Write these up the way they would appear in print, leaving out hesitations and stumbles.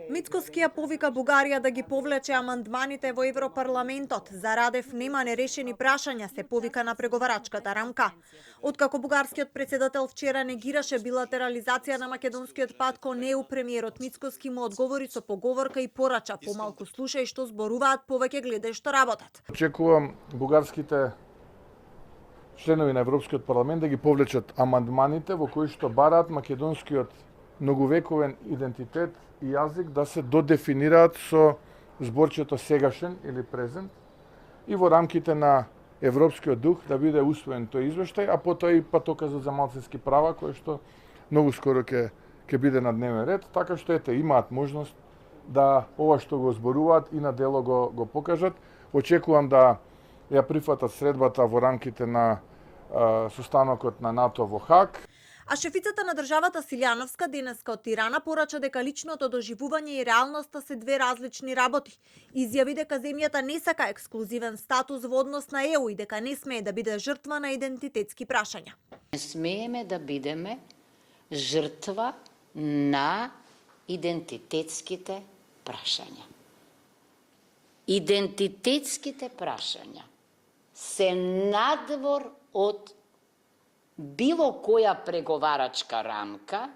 Мицкоски ја повика Бугарија да ги повлече амандманите во Европарламентот. За Радев нема нерешени прашања, се повика на преговарачката рамка. Откако бугарскиот председател вчера негираше билатерализација на македонскиот пат кон ЕУ, премиерот Мицкоски му одговори со поговорка и порача: помалку слушај што зборуваат, повеќе гледај што работат. Очекувам бугарските членови на Европскиот парламент да ги повлечат амандманите во кои што бараат македонскиот многувековен идентитет и јазик да се додефинираат со зборчето сегашен или презент и во рамките на европскиот дух да биде усвоен тој извештај, а потоа и патоказот за малцински права кој што многу скоро ќе биде на дневен ред, така што ете имаат можност да ова што го зборуваат и на дело го покажат. Очекувам да ја прифатат средбата во рамките на состанокот на НАТО во Хаг. А шефицата на државата Силјановска денеска од Тирана порача дека личното доживување и реалноста се две различни работи. Изјави дека земјата не сака ексклузивен статус во однос на ЕУ и дека не смее да биде жртва на идентитетски прашања. Не смееме да бидеме жртва на идентитетските прашања. Идентитетските прашања се надвор од било која преговарачка рамка,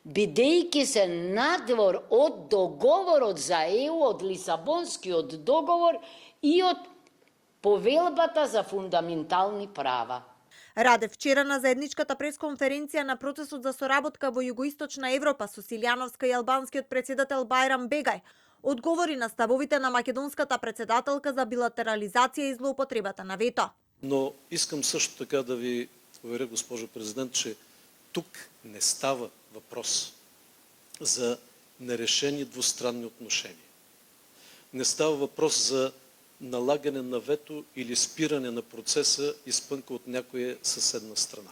бидејќи се надвор од договорот за ЕУ, од Лисабонскиот договор и од повелбата за фундаментални права. Радев вчера на заедничката пресконференција на процесот за соработка во Југоисточна Европа со Силјановска и албанскиот председател Бајрам Бегај одговори на ставовите на македонската председателка за билатерализација и злоупотребата на вето. Но искам също така да ви уверя, госпожо президент, че тук не става въпрос за нерешени двустранни отношения. Не става въпрос за налагане на вето или спиране на процеса изпънка от някоя съседна страна.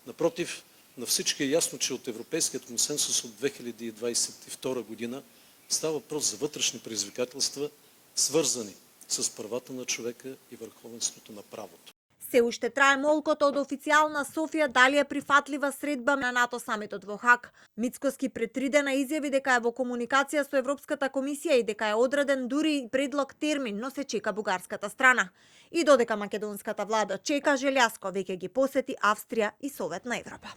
Напротив, на всички е ясно, че от Европейският консенсус от 2022 година става въпрос за вътрешни предизвикателства, свързани с правата на човека и върховенството на правото. Се уште трае молкото од официјална Софија дали е прифатлива средба на НАТО самитот во Хаг. Мицкоски пред 3 дена изјави дека е во комуникација со Европската комисија и дека е одреден дури и предлог термин, но се чека бугарската страна. И додека македонската влада чека, Желјаско веќе ги посети Австрија и Советна Европа.